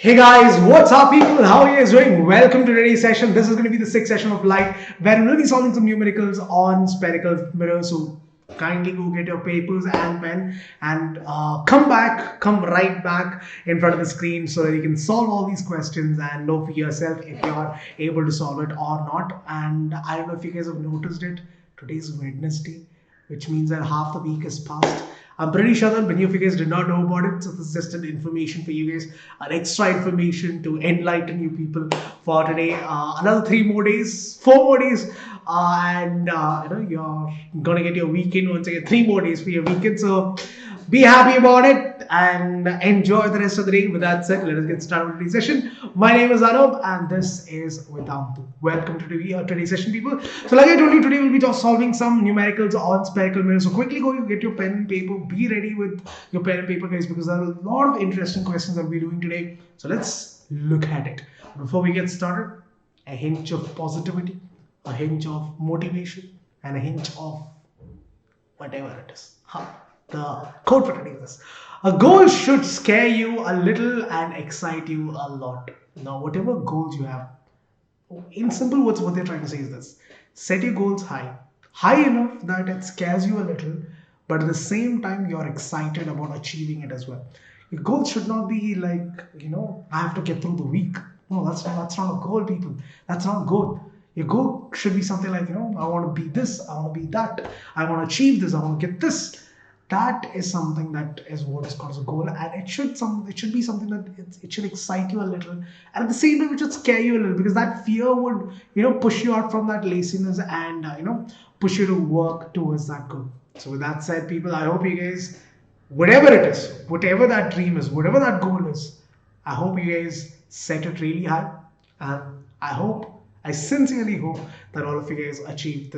Hey guys, what's up people? How are you guys doing? Welcome to today's session. This is going to be the sixth session of life where we're going to be solving some numericals on spherical mirrors. So kindly go get your papers and pen and come right back in front of the screen so that you can solve all these questions and know for yourself if you're able to solve it or not. And I don't know if you guys have noticed it. Today's Wednesday, which means that half the week has passed. I'm pretty sure that many of you guys did not know about it, so this is just an information for you guys, an extra information to enlighten you people for today. Another 4 more days, and you're gonna get your weekend once again. 3 more days for your weekend, so be happy about it and enjoy the rest of the day. With that said, let us get started with today's session. My name is Anoop and this is Vedantu. Welcome to today's session, people. So like I told you, today we'll be just solving some numericals on spherical mirrors. So quickly go get your pen and paper. Be ready with your pen and paper, guys, because there are a lot of interesting questions that we're doing today. So let's look at it. Before we get started, a hint of positivity, a hint of motivation, and a hint of whatever it is. The quote for today is this: a goal should scare you a little and excite you a lot. Now, whatever goals you have, in simple words, what they're trying to say is this: set your goals high enough that it scares you a little, but at the same time, you're excited about achieving it as well. Your goal should not be like, I have to get through the week. No, that's not a goal, people. That's not a goal. Your goal should be something like, I want to be this, I want to be that, I want to achieve this, I want to get this. That is something that is what is called as a goal, and it should be something that it should excite you a little, and at the same time it should scare you a little, because that fear would push you out from that laziness and push you to work towards that goal. So with that said, people, I hope you guys, whatever it is, whatever that dream is, whatever that goal is, I hope you guys set it really high, and I sincerely hope that all of you guys achieve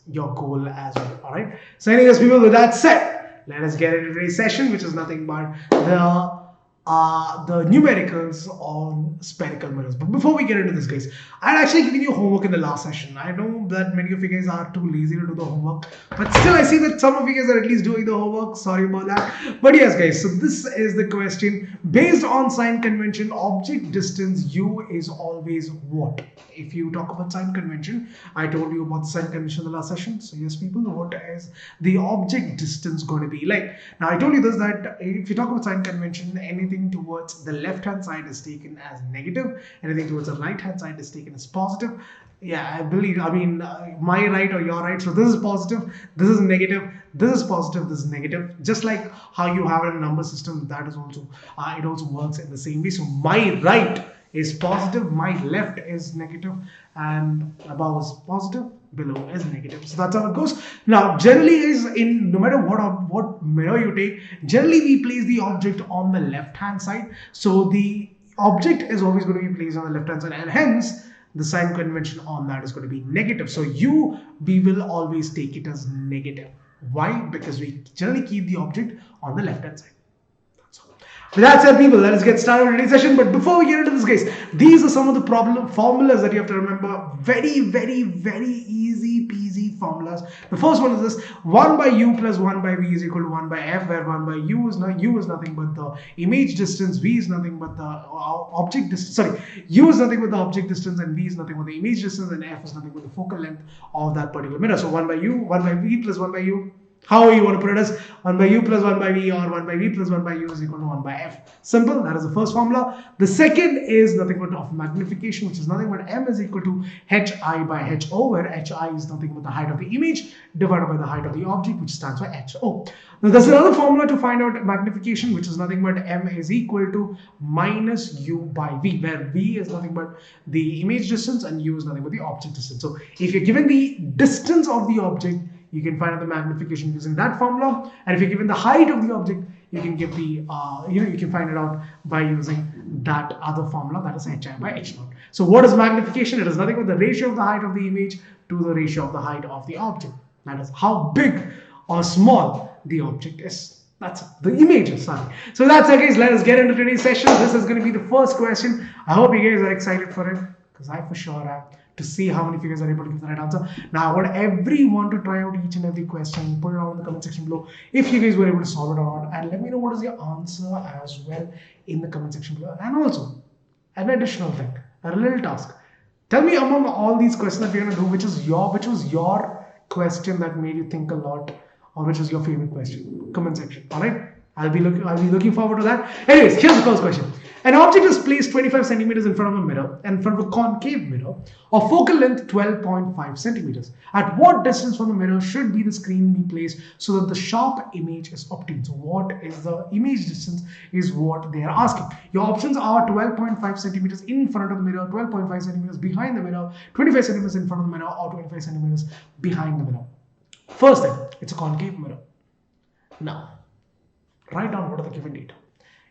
your goal as well. All right. So anyways, people, with that said, let us get into today's session, which is nothing but the numericals on spherical mirrors. But before we get into this, guys, I had actually given you homework in the last session. I know that many of you guys are too lazy to do the homework, but still I see that some of you guys are at least doing the homework. Sorry about that. But yes, guys, so this is the question. Based on sign convention, object distance u is always what? If you talk about sign convention, I told you about the sign convention in the last session. So yes, people, what is the object distance going to be like? Now I told you this, that if you talk about sign convention, anything towards the left hand side is taken as negative, anything towards the right hand side is taken as positive. Yeah, my right or your right. So this is positive, this is negative, this is positive, this is negative. Just like how you have a number system, that is also it also works in the same way. So my right is positive, my left is negative, and above is positive, below is negative. So that's how it goes. Now, generally is no matter what mirror you take, generally we place the object on the left hand side. So the object is always going to be placed on the left hand side, and hence the sign convention on that is going to be negative. So we will always take it as negative. Why? Because we generally keep the object on the left hand side. With that said, people, let us get started with today's session. But before we get into this, guys, these are some of the formulas that you have to remember. Very, very, very easy peasy formulas. The first one is this: 1 by u plus 1 by v is equal to 1 by f, where 1 by u is nothing but the image distance, v is nothing but the object distance. Sorry, u is nothing but the object distance, and v is nothing but the image distance, and f is nothing but the focal length of that particular mirror. So 1 by u, 1 by v plus 1 by u. How you want to put it as 1 by u plus 1 by v, or 1 by v plus 1 by u is equal to 1 by f. Simple. That is the first formula. The second is nothing but of magnification, which is nothing but m is equal to hi by ho, where hi is nothing but the height of the image divided by the height of the object, which stands for ho. Now there's another formula to find out magnification, which is nothing but m is equal to minus u by v, where v is nothing but the image distance and u is nothing but the object distance. So if you're given the distance of the object, you can find out the magnification using that formula, and if you're given the height of the object, you can give the you can find it out by using that other formula, that is hi by h0. So what is magnification? It is nothing but the ratio of the height of the image to the ratio of the height of the object. That is how big or small the object is. That's the image, sorry. So that's it, guys. Let us get into today's session. This is going to be the first question. I hope you guys are excited for it, because I for sure am, to see how many figures are able to give the right answer. Now, I want everyone to try out each and every question, put it out in the comment section below if you guys were able to solve it or not, and let me know what is your answer as well in the comment section below. And also, an additional thing, a little task. Tell me among all these questions that we're going to do, which was your question that made you think a lot, or which is your favorite question? Comment section. All right. I'll be looking forward to that. Anyways, here's the first question. An object is placed 25 centimeters in front of a mirror and in front of a concave mirror of focal length 12.5 centimeters. At what distance from the mirror should be the screen be placed so that the sharp image is obtained? So what is the image distance is what they are asking. Your options are 12.5 centimeters in front of the mirror, 12.5 centimeters behind the mirror, 25 centimeters in front of the mirror, or 25 centimeters behind the mirror. First thing, it's a concave mirror. Now, write down what are the given data.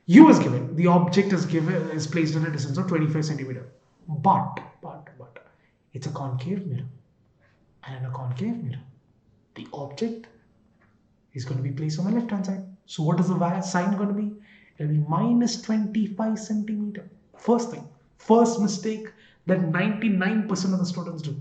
U is given, the object is placed at a distance of 25 centimeter. But it's a concave mirror. And in a concave mirror, the object is going to be placed on the left hand side. So what is the sign going to be? It will be minus 25 centimeter. First thing, first mistake that 99% of the students do.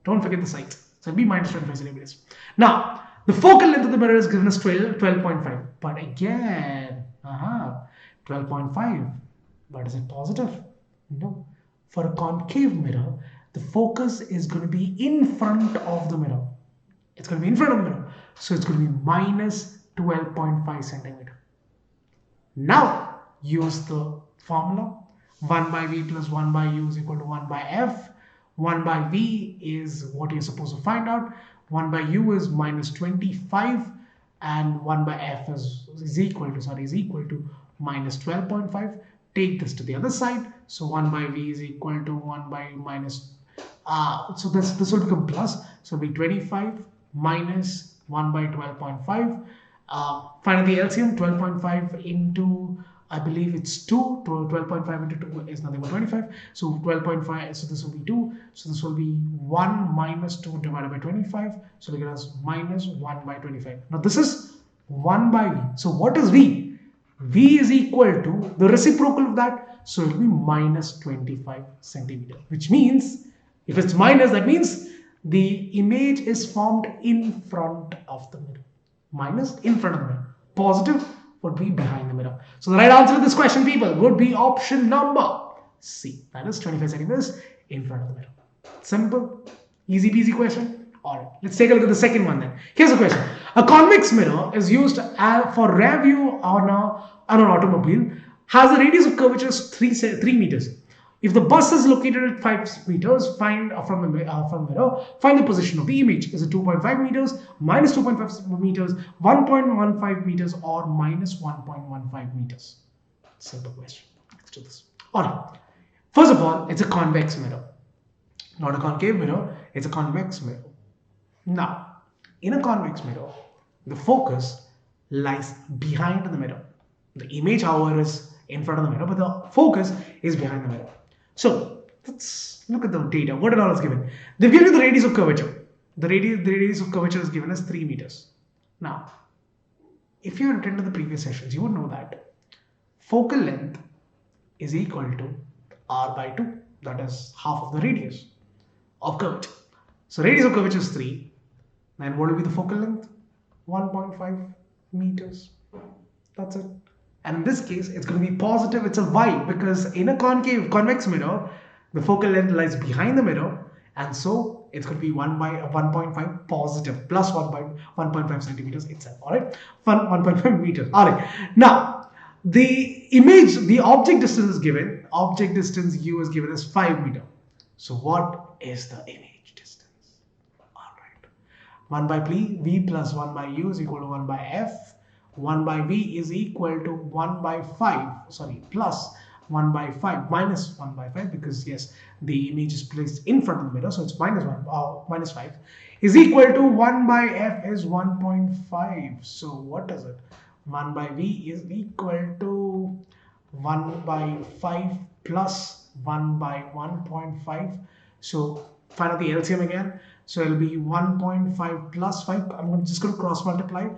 Don't forget the signs. So it'll be minus 25 centimeters. Now, the focal length of the mirror is given as 12.5. But again, 12.5. But is it positive? No. For a concave mirror, the focus is going to be in front of the mirror. It's going to be in front of the mirror. So it's going to be minus 12.5 centimeter. Now, use the formula. 1 by V plus 1 by U is equal to 1 by F. 1 by V is what you're supposed to find out. 1 by U is minus 25 and 1 by F is equal to minus 12.5. Take this to the other side. So 1 by V is equal to 1 by minus, so this will become plus. So it'll be 25 minus 1 by 12.5. Finally, the LCM 12.5 into, I believe it's 2. 12.5 into 2 is nothing but 25. So 12.5, so this will be 2. So this will be 1 minus 2 divided by 25. So we get as minus 1 by 25. Now this is 1 by V. So what is V? V is equal to the reciprocal of that. So it will be minus 25 centimeter. Which means, if it's minus, that means the image is formed in front of the mirror. Minus in front of the mirror. Positive would be behind the mirror. So the right answer to this question, people, would be option number C. That is 25 centimeters in front of the mirror. Simple, easy peasy question. Alright, let's take a look at the second one then. Here's the question. A convex mirror is used for rear view on an automobile, has a radius of curvature of 3 meters. If the bus is located at 5 meters, find from the mirror, find the position of the image. Is it 2.5 meters, minus 2.5 meters, 1.15 meters, or minus 1.15 meters? Simple question. Let's do this. Alright. First of all, it's a convex mirror. Not a concave mirror, it's a convex mirror. Now, in a convex mirror, the focus lies behind the mirror. The image, however, is in front of the mirror, but the focus is behind the mirror. So let's look at the data. What all is given? They've given you the radius of curvature. The radius of curvature is given as 3 meters. Now, if you attended the previous sessions, you would know that focal length is equal to r by 2. That is half of the radius of curvature. So radius of curvature is 3. Then what will be the focal length? 1.5 meters. That's it. And in this case, it's going to be positive. It's a Y, because in a convex mirror, the focal length lies behind the mirror, and so it's going to be 1.5 positive plus 1.5 centimeters itself. All right, 1.5 meters. All right. Now, the image, the object distance is given. Object distance U is given as 5 meters. So what is the image distance? All right. 1 by V plus 1 by U is equal to 1 by F. 1 by V is equal to 1 by 5, plus 1 by 5 minus 1 by 5, because yes, the image is placed in front of the mirror, so it's minus 5 is equal to 1 by F is 1.5. So what is it? 1 by V is equal to 1 by 5 plus 1 by 1.5. So find out the LCM again. So it will be 1.5 plus 5. I'm just going to cross multiply.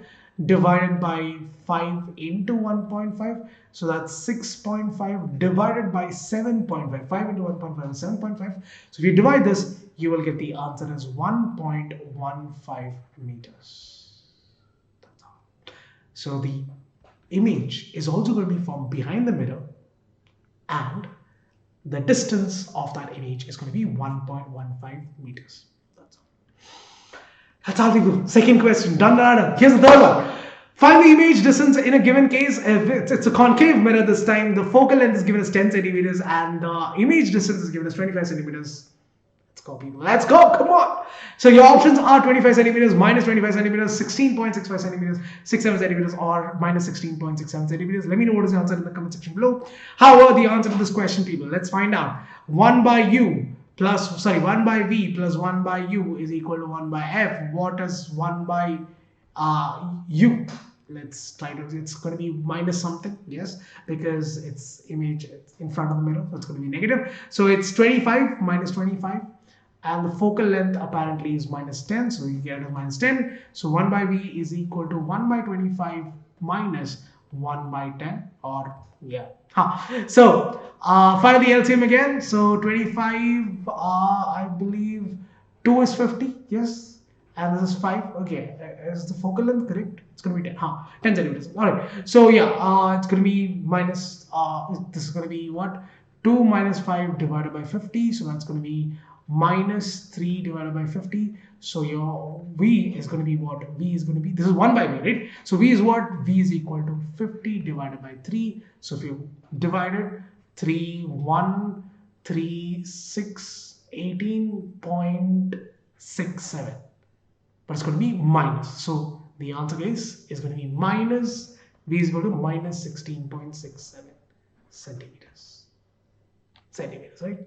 Divided by 5 into 1.5. So that's 6.5 divided by 7.5. 5 into 1.5 is 7.5. So if you divide this, you will get the answer as 1.15 meters. That's all. So the image is also going to be formed behind the mirror, and the distance of that image is going to be 1.15 meters. That's all people. Second question, done. Here's the third one. Find the image distance in a given case. If it's a concave mirror this time, the focal length is given as 10 centimeters and the image distance is given as 25 centimeters. Let's go, people. Let's go. Come on. So your options are 25 centimeters, minus 25 centimeters, 16.65 centimeters, 67 centimeters, or minus 16.67 centimeters. Let me know what is the answer in the comment section below. However, the answer to this question, people, let's find out. 1 by v plus 1 by u is equal to 1 by f. What is 1 by u? Let's try to, it's going to be minus something, yes, because it's image in front of the mirror, so it's going to be negative. So it's 25 minus 25, and the focal length apparently is minus 10, so you get it as minus 10. So 1 by v is equal to 1 by 25 minus 1 by 10, or yeah. So find the LCM again. So 25, I believe 2 is 50, yes. And this is 5. Okay, is the focal length correct? It's going to be 10. 10 centimeters. All right. So yeah, it's going to be minus. This is going to be what? 2 minus 5 divided by 50. So that's going to be minus 3 divided by 50. So your V is going to be what? V is going to be. This is 1 by V, right? So V is what? V is equal to 50 divided by 3. So if you divide it, 3, 1, 3, 6, 18.67. But it's going to be minus. So the answer, guys, is going to be minus, V is equal to minus 16.67 centimeters. Centimeters, right?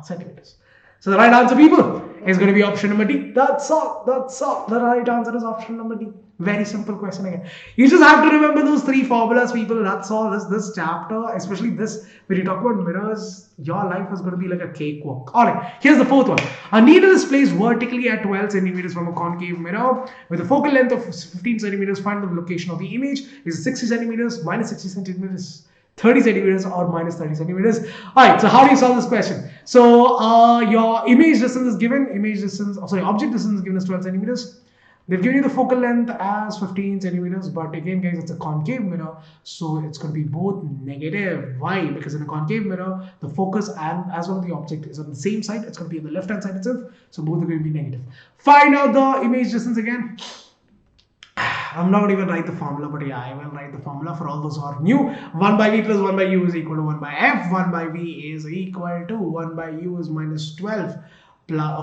Centimeters. So the right answer, people, is going to be option number D. That's all. That's all. The right answer is option number D. Very simple question again. You just have to remember those 3 formulas, people. That's all. This chapter, especially this, when you talk about mirrors, your life is going to be like a cakewalk. All right. Here's the fourth one. A needle is placed vertically at 12 centimeters from a concave mirror with a focal length of 15 centimeters. Find the location of the image. Is it 60 centimeters, minus 60 centimeters, 30 centimeters, or minus 30 centimeters? All right. So how do you solve this question? So your image distance is given. Object distance is given as 12 centimeters. They've given you the focal length as 15 centimeters, but again, guys, it's a concave mirror, so it's going to be both negative. Why? Because in a concave mirror, the focus and as well as the object is on the same side. It's going to be on the left-hand side itself, so both are going to be negative. Find out the image distance again. I'm not going to even write the formula, but yeah, I will write the formula for all those who are new. 1 by v plus 1 by u is equal to 1 by f. 1 by v is equal to 1 by u is minus 12.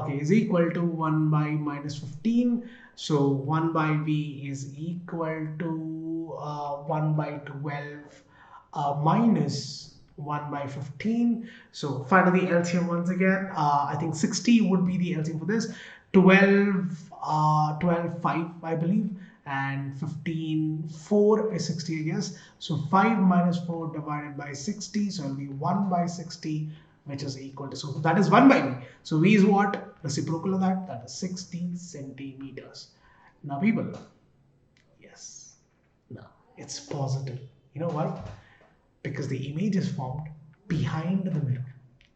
Is equal to 1 by minus 15. So 1 by v is equal to 1 by 12 minus 1 by 15. So find the LCM once again. I think 60 would be the LCM for this. 12, 5, I believe. And 15, 4 is 60, I guess. So 5 minus 4 divided by 60. So it will be 1 by 60, which is equal to, so that is 1 by v. So v is what? Reciprocal of that. That is 60 centimeters. Now, people, yes, now it's positive. You know why? Because the image is formed behind the mirror,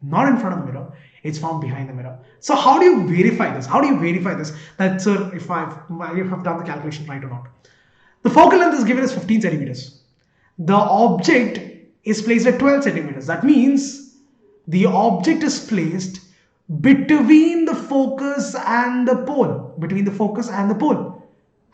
not in front of the mirror. It's formed behind the mirror. So how do you verify this? How do you verify this? That, sir, if I've done the calculation right or not. The focal length is given as 15 centimeters. The object is placed at 12 centimeters. That means the object is placed between the focus and the pole. Between the focus and the pole.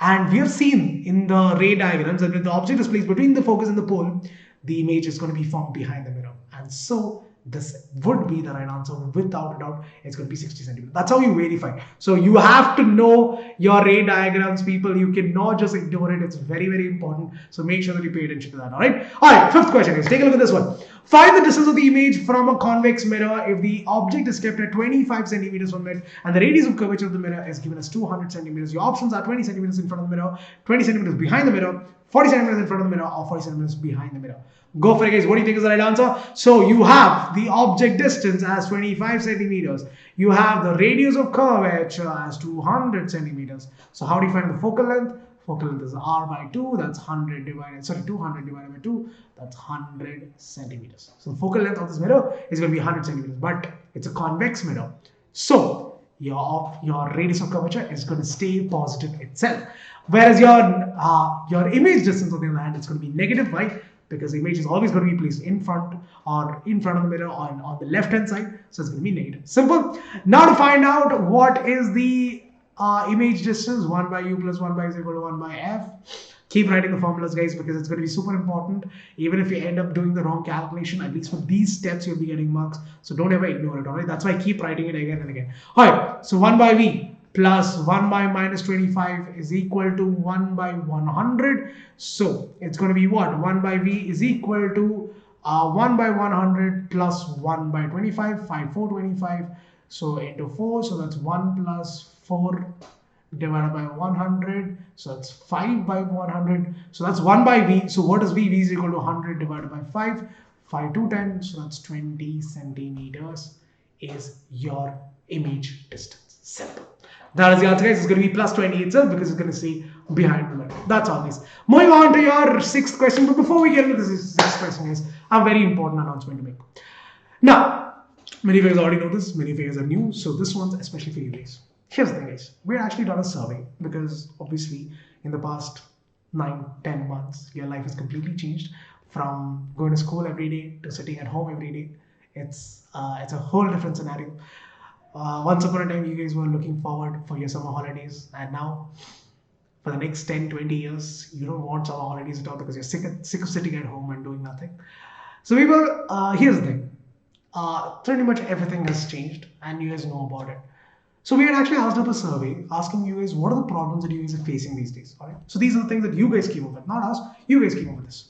And we have seen in the ray diagrams that when the object is placed between the focus and the pole, the image is going to be formed behind the mirror. And so this would be the right answer. Without a doubt, it's going to be 60 centimeters. That's how you verify. So you have to know your ray diagrams, people. You cannot just ignore it. It's very, very important. So make sure that you pay attention to that. All right. All right. Fifth question is, take a look at this one. Find the distance of the image from a convex mirror if the object is kept at 25 centimeters from it and the radius of curvature of the mirror is given as 200 centimeters. Your options are 20 centimeters in front of the mirror, 20 centimeters behind the mirror, 40 centimeters in front of the mirror, or 40 centimeters behind the mirror. Go for it, guys. What do you think is the right answer? So you have the object distance as 25 centimeters. You have the radius of curvature as 200 centimeters. So how do you find the focal length? Focal length is r by 2. That's 200 divided by 2. That's 100 centimeters. So the focal length of this mirror is going to be 100 centimeters. But it's a convex mirror. So your radius of curvature is going to stay positive itself. Whereas your image distance, on the other hand, it's going to be negative. Why? because the image is always going to be placed in front of the mirror on the left hand side, so it's going to be negative. Simple. Now to find out what is the image distance, 1 by u plus 1 by is equal to 1 by f. Keep writing the formulas, guys, because it's going to be super important. Even if you end up doing the wrong calculation, at least for these steps you'll be getting marks, so don't ever ignore it. All right, that's why I keep writing it again and again. All right, so 1 by v plus 1 by minus 25 is equal to 1 by 100. So it's going to be what? 1 by v is equal to 1 by 100 plus 1 by 25, 5, 4, 25. So into 4, so that's 1 plus 4 divided by 100. So that's 5 by 100. So that's 1 by v. So what is v? V is equal to 100 divided by 5. 5 to 10. So that's 20 centimeters is your image distance. Simple. That is the answer, guys. It's going to be plus 20 itself because it's going to say behind the mirror. That's all, guys. Moving on to your sixth question. But before we get into this sixth question, guys, I have a very important announcement to make. Now, many of you guys already know this. Many of you guys are new. So this one's especially for you guys. Here's the thing, guys. We've actually done a survey because obviously in the past 9-10 months, your life has completely changed from going to school every day to sitting at home every day. It's a whole different scenario. Once upon a time, you guys were looking forward for your summer holidays, and now for the next 10-20 years, you don't want summer holidays at all because you're sick of sitting at home and doing nothing. So here's the thing. Pretty much everything has changed, and you guys know about it. So we had actually asked up a survey asking you guys what are the problems that you guys are facing these days. All right. So these are the things that you guys came up with, not us. You guys came up with this.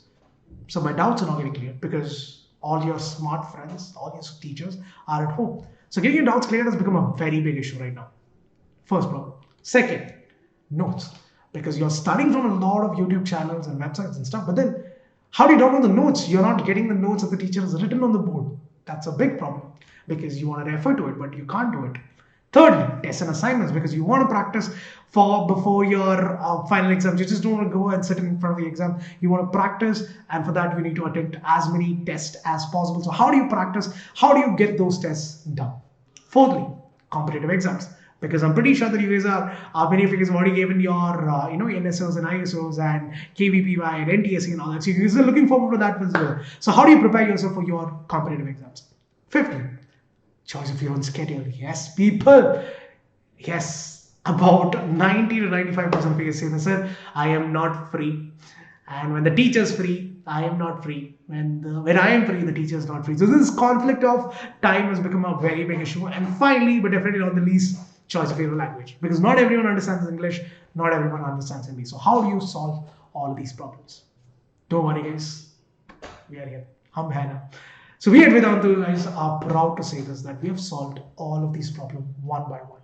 So my doubts are not getting cleared because all your smart friends, all your teachers are at home. So getting your doubts cleared has become a very big issue right now. First problem. Second, notes. Because you're studying from a lot of YouTube channels and websites and stuff, but then how do you download the notes? You're not getting the notes that the teacher has written on the board. That's a big problem because you want to refer to it, but you can't do it. Thirdly, tests and assignments, because you want to practice before your final exams. You just don't want to go and sit in front of the exam. You want to practice, and for that you need to attempt as many tests as possible. So how do you practice? How do you get those tests done? Fourthly, competitive exams, because I'm pretty sure that you guys many of you guys have already given your NSOs and ISOs and KVPY and NTSE and all that. So you guys are looking forward to that as well. So how do you prepare yourself for your competitive exams? Fifthly, choice of your own schedule. Yes, people. Yes, about 90 to 95% of you guys say this, sir, I am not free. And when the teacher is free, I am not free. When I am free, the teacher is not free. So this conflict of time has become a very big issue. And finally, but definitely not the least, choice of your language. Because not everyone understands English, not everyone understands Hindi. So how do you solve all of these problems? Don't worry, guys. We are here. Hum hai na. So we at Vedantu guys are proud to say this, that we have solved all of these problems one by one.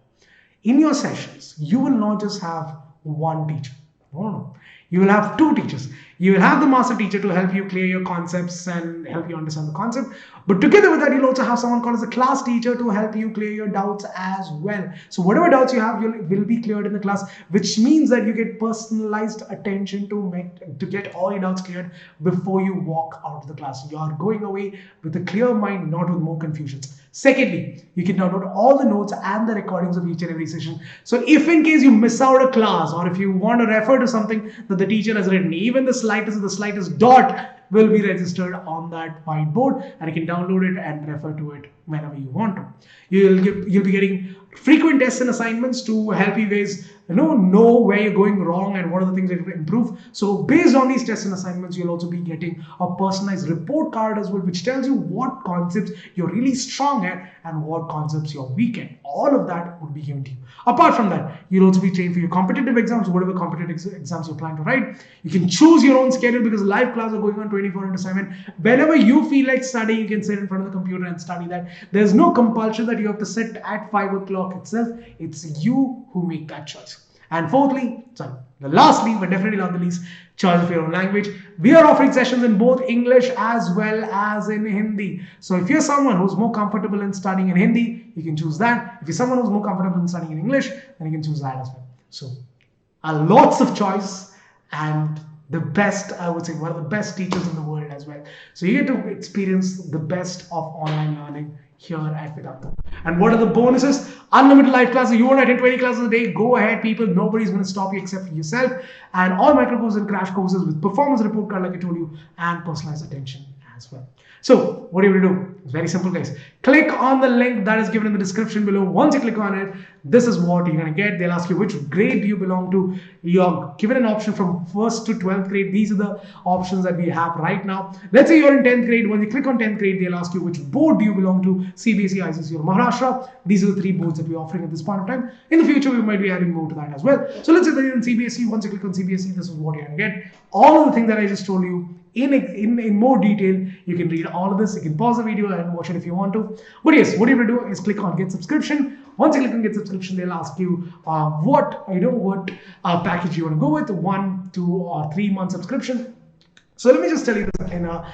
In your sessions, you will not just have one teacher. No. You will have two teachers. You will have the master teacher to help you clear your concepts and help you understand the concept. But together with that, you'll also have someone called as a class teacher to help you clear your doubts as well. So whatever doubts you have, will be cleared in the class, which means that you get personalized attention to get all your doubts cleared before you walk out of the class. You are going away with a clear mind, not with more confusions. Secondly, you can download all the notes and the recordings of each and every session. So if in case you miss out a class, or if you want to refer to something that the teacher has written, even the slightest dot will be registered on that whiteboard, and you can download it and refer to it whenever you want to. You'll be getting frequent tests and assignments to help you guys know where you're going wrong and what are the things that you can improve. So based on these tests and assignments, you'll also be getting a personalized report card as well, which tells you what concepts you're really strong at and what concepts you're weak at. All of that would be given to you. Apart from that, you'll also be trained for your competitive exams, whatever competitive exams you plan to write. You can choose your own schedule because live classes are going on 24/7. Whenever you feel like studying, you can sit in front of the computer and study that. There's no compulsion that you have to sit at 5 o'clock itself. It's you who make that choice. And lastly, but definitely not the least, choice of your own language. We are offering sessions in both English as well as in Hindi. So if you're someone who's more comfortable in studying in Hindi, you can choose that. If you're someone who's more comfortable in studying in English, then you can choose that as well. So lots of choice, and the best, I would say, one of the best teachers in the world as well. So you get to experience the best of online learning here at Vedantu. And what are the bonuses? Unlimited live classes. You want to attend 20 classes a day? Go ahead, people. Nobody's going to stop you except for yourself. And all micro courses and crash courses with performance report card, like I told you, and personalized attention as well. So what are you going to do? It's very simple, guys. Click on the link that is given in the description below. Once you click on it, this is what you're going to get. They'll ask you which grade do you belong to. You're given an option from 1st to 12th grade. These are the options that we have right now. Let's say you're in 10th grade. When you click on 10th grade, they'll ask you which board do you belong to. CBSE, ICSE, or Maharashtra. These are the 3 boards that we're offering at this point of time. In the future, we might be adding more to that as well. So let's say that you're in CBSE. Once you click on CBSE, this is what you're going to get. All of the things that I just told you in more detail. You can read all of this. You can pause the video and watch it if you want to. But yes, what you're going to do is click on get subscription. Once you click on get subscription, they'll ask you what package you want to go with, 1, 2, or 3 month subscription. So let me just tell you this in a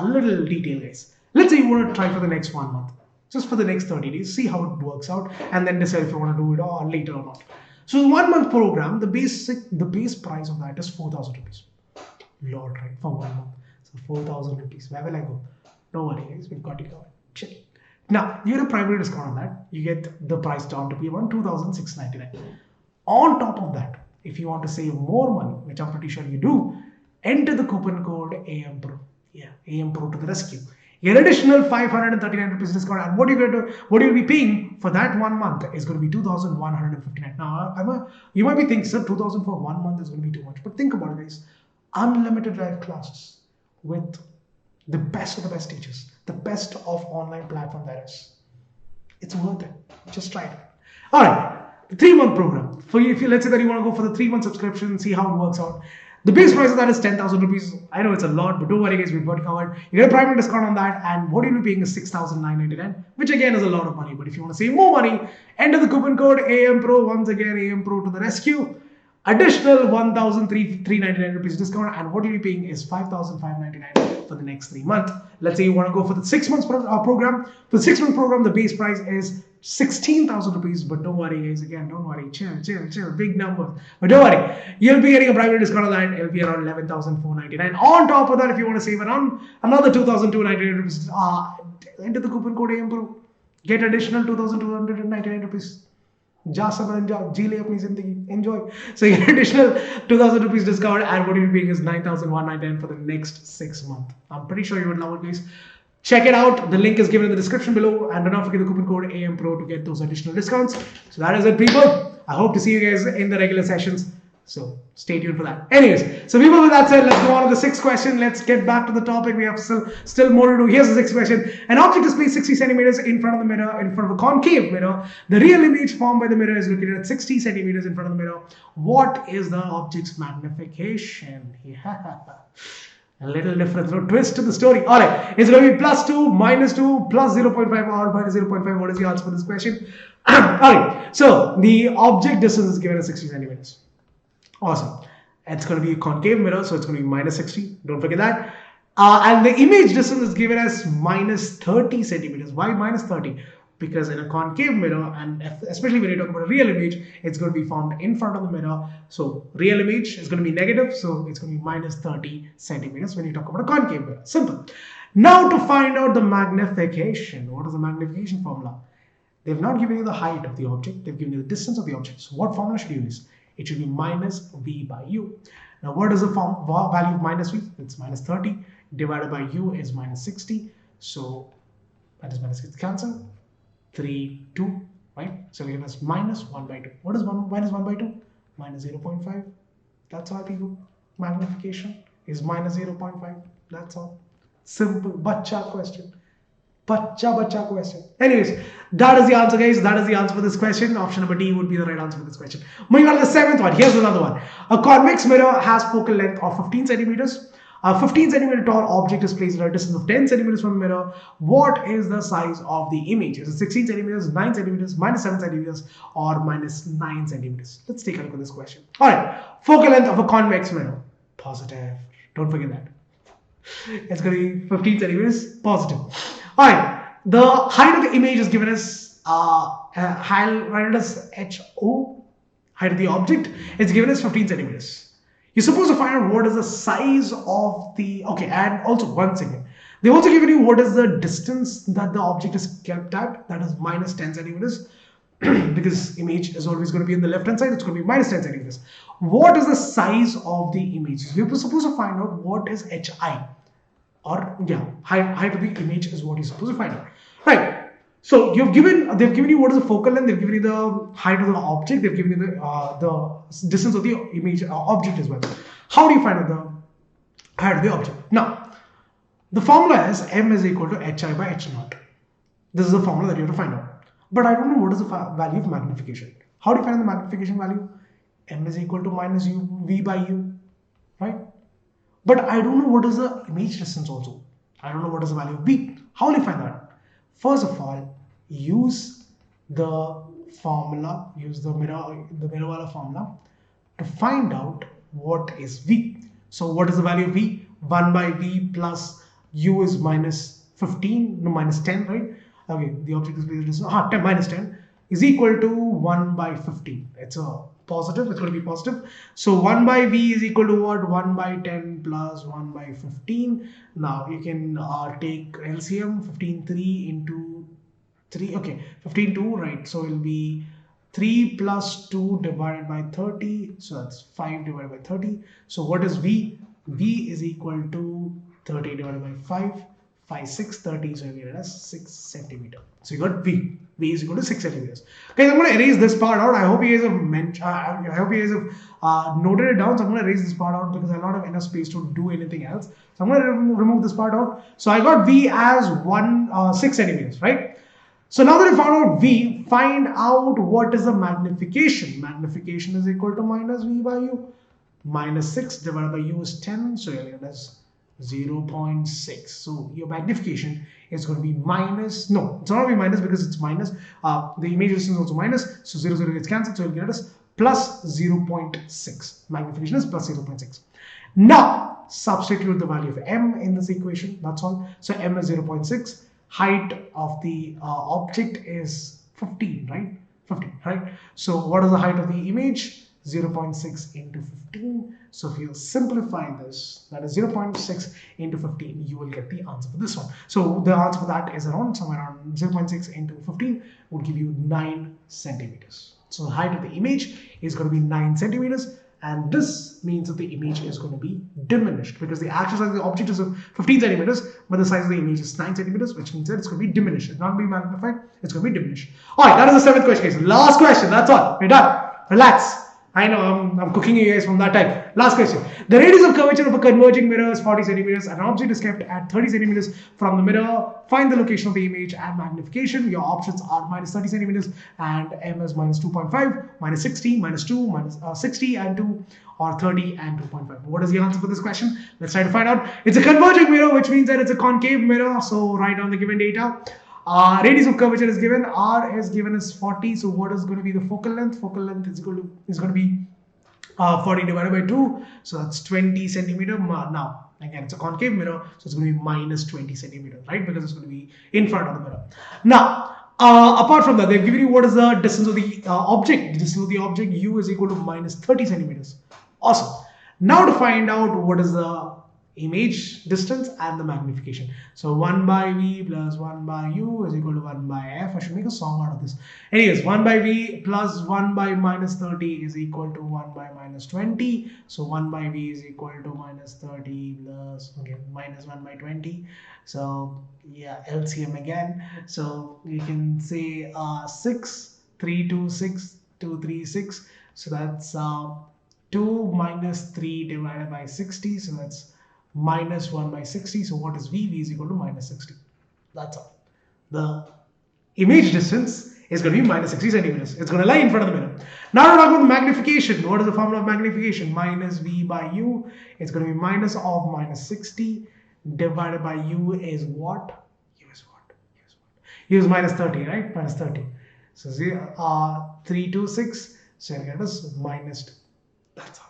little detail, guys. Let's say you want to try for the next 1 month, just for the next 30 days, see how it works out, and then decide if you want to do it or later or not. So the 1 month program, the base price of that is 4,000 rupees. Lord, right, for 1 month. So 4,000 rupees. Where will I go? No worry, guys, we've got you covered. Chill. Now, you get a primary discount on that. You get the price down to be around 2,699. On top of that, if you want to save more money, which I'm pretty sure you do, enter the coupon code AMPRO. Yeah, AMPRO to the rescue. Your additional 539 rupees discount, and what you'll be paying for that 1 month is going to be 2,159. Now, you might be thinking, sir, 2,000 for 1 month is going to be too much. But think about it, guys. Unlimited live classes with the best of the best teachers, the best of online platform there is. It's worth it. Just try it. All right, the 3 month program. For you, if you let's say that you want to go for the 3 month subscription and see how it works out. The base price of that is 10,000 rupees. I know it's a lot, but don't worry, guys, we've got it covered. You get a primary discount on that, and what you'll be paying is 6,999, which again is a lot of money. But if you want to save more money, enter the coupon code AMPRO. Once again, AMPRO to the rescue. Additional 1,399 rupees discount, and what you'll be paying is 5,599 for the next 3 months. Let's say you want to go for the 6 months program. For the 6 month program, the base price is 16,000 rupees. But don't worry, guys. Again, don't worry. Chill. Big number. But don't worry. You'll be getting a primary discount on that. It'll be around 11,499. On top of that, if you want to save around another 2,299 rupees, enter the coupon code AMPRO. Get additional 2,299 rupees. Enjoy. So you get additional 2,000 rupees discount, and what you're paying is 9,199 for the next 6 months. I'm pretty sure you would love it, guys. Check it out. The link is given in the description below, and do not forget the coupon code AMPRO to get those additional discounts. So that is it, people. I hope to see you guys in the regular sessions. So stay tuned for that. Anyways, so people, with that said, let's go on to the 6th question. Let's get back to the topic. We have still more to do. Here's the 6th question. An object is placed 60 centimeters in front of the mirror, in front of a concave mirror. The real image formed by the mirror is located at 60 centimeters in front of the mirror. What is the object's magnification? Yeah. A little difference, no twist to the story. All right, it's going to be +2, -2, +0.5, or -0.5. What is the answer for this question? All right, so the object distance is given as 60 centimeters. Awesome. It's going to be a concave mirror, so it's going to be -60. Don't forget that. And the image distance is given as -30 centimeters. Why -30? Because in a concave mirror, and especially when you talk about a real image, it's going to be formed in front of the mirror. So real image is going to be negative, so it's going to be -30 centimeters when you talk about a concave mirror. Simple. Now to find out the magnification. What is the magnification formula? They've not given you the height of the object. They've given you the distance of the object. So what formula should you use? It should be -V by U. Now what is the value of -V? It's -30 divided by U is -60. So that is -60 cancel. 3, 2, right? So we have as -1 by 2. What is -1 by 2? -0.5. That's all, people. Magnification is -0.5. That's all. Simple. Bacha question. Bacha question. Anyways, that is the answer, guys. That is the answer for this question. Option number D would be the right answer for this question. Moving on to the 7th one. Here's another one. A convex mirror has focal length of 15 centimeters. A 15 centimeter tall object is placed at a distance of 10 centimeters from the mirror. What is the size of the image? Is it 16 centimeters, 9 centimeters, -7 centimeters, or -9 centimeters? Let's take a look at this question. All right. Focal length of a convex mirror. Positive. Don't forget that. It's going to be 15 centimeters. Positive. All right. The height of the image is given as height as HO. Height of the object. It's given as 15 centimeters. You're supposed to find out what is the size of the, okay, and also one second. They've also given you what is the distance that the object is kept at, that is minus 10 centimeters. Because image is always going to be on the left hand side, it's going to be minus 10 centimeters. What is the size of the image? We're supposed to find out what is hi, or height of the image is what you're supposed to find out, right? So they've given you what is the focal length, they've given you the height of the object, they've given you the distance of the image object as well. How do you find out the height of the object? Now, the formula is m is equal to hi by h naught. This is the formula that you have to find out. But I don't know what is the value of magnification. How do you find the magnification value? M is equal to minus u v by u, right? But I don't know what is the image distance also. I don't know what is the value of v. How will you find that? First of all, use the formula, use the mirror formula to find out what is v. So what is the value of v? 1 by v plus u is minus 15, no, minus 10, right? Okay, the object is distance, 10 minus 10 is equal to 1 by 15. It's a positive, it's going to be positive. So 1 by v is equal to what? 1 by 10 plus 1 by 15. Now you can take LCM, 15 3 into 3, okay, 15 2, right? So it will be 3 plus 2 divided by 30, so that's 5 divided by 30. So what is v? V is equal to 30 divided by 5. 5, 6, 30, so you get it as 6 centimeter. So you got V. V is equal to 6 centimeters. Guys, I'm going to erase this part out. I hope you guys have noted it down. So I'm going to erase this part out because I don't have enough space to do anything else. So I'm going to remove this part out. So I got V as 6 centimeters, right? So now that I found out V, find out what is the magnification. Magnification is equal to minus V by U. Minus 6 divided by U is 10. So you'll get as 0.6. So your magnification is going to be minus, no, it's not going to be minus because it's minus. The image distance is also minus. So 0, 0 gets cancelled. So you'll get as plus 0.6. Magnification is plus 0.6. Now, substitute the value of m in this equation. That's all. So m is 0.6. Height of the object is 15, right? 15, right? So what is the height of the image? 0.6 into 15. So if you simplify this, that is 0.6 into 15, you will get the answer for this one. So the answer for that is around somewhere around 0.6 into 15 would give you 9 centimeters. So the height of the image is going to be 9 centimeters, and this means that the image is going to be diminished because the actual size of the object is 15 centimeters, but the size of the image is 9 centimeters, which means that it's going to be diminished. It's not going to be magnified, it's going to be diminished. Alright, that is the 7th question. Last question, that's all. We're done. Relax. I know I'm cooking you guys from that time. Last question. The radius of curvature of a converging mirror is 40 centimeters. An object is kept at 30 centimeters from the mirror. Find the location of the image and magnification. Your options are minus 30 centimeters and m is minus 2.5, minus 60, minus 2, minus 60 and 2, or 30 and 2.5. What is the answer for this question? Let's try to find out. It's a converging mirror, which means that it's a concave mirror. So write down the given data. Radius of curvature is given, r is given as 40. So what is going to be the focal length? Focal length is going to be 40 divided by 2. So that's 20 centimeter. Now again, it's a concave mirror, so it's going to be minus 20 centimeters, right? Because it's going to be in front of the mirror. Now apart from that, they've given you what is the distance of the object. The distance of the object u is equal to minus 30 centimeters. Awesome. Now to find out what is the image distance and the magnification. So 1 by v plus 1 by u is equal to 1 by f. I should make a song out of this. Anyways, 1 by v plus 1 by minus 30 is equal to 1 by minus 20. So 1 by v is equal to minus 30 plus, okay, minus 1 by 20. So yeah, LCM again. So you can say 6, 3, 2, 6, 2, 3, 6. So that's 2 minus 3 divided by 60. So that's minus 1 by 60. So what is v? V is equal to minus 60. That's all. The image distance is going to be minus 60 centimeters. It's going to lie in front of the mirror. Now we're talking about magnification. What is the formula of magnification? Minus v by u. It's going to be minus of minus 60 divided by u is what? U is what? U is minus 30, right? Minus 30. So 3, 2, 6. So you get us minus 2. That's all.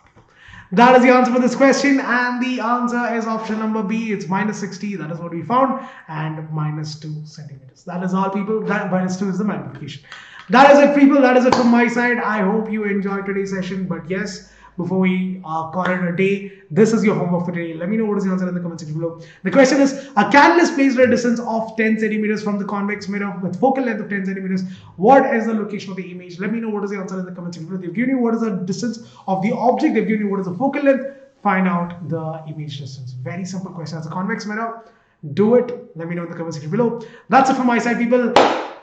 That is the answer for this question, and the answer is option number B. It's minus 60. That is what we found, and minus 2 centimeters. That is all, people. That minus 2 is the magnification. That is it, people. That is it from my side. I hope you enjoyed today's session. But yes, before we call it a day. This is your homework for today. Let me know what is the answer in the comment section below. The question is, a catalyst placed at a distance of 10 centimeters from the convex mirror with focal length of 10 centimeters. What is the location of the image? Let me know what is the answer in the comment section below. They've given you what is the distance of the object. They've given you what is the focal length. Find out the image distance. Very simple question. As a convex mirror, do it. Let me know in the comment section below. That's it from my side, people.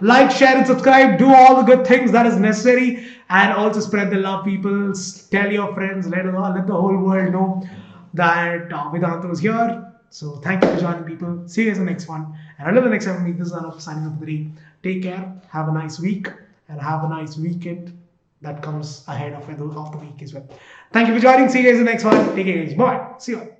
Like, share, and subscribe. Do all the good things that is necessary, and also spread the love, people. Tell your friends. Let the whole world know that Vedantu is here. So thank you for joining, people. See you guys in the next one. And until the next time, this is Anoop signing off for the day. Take care. Have a nice week, and have a nice weekend that comes ahead of the week as well. Thank you for joining. See you guys in the next one. Take care, guys. Bye. See you.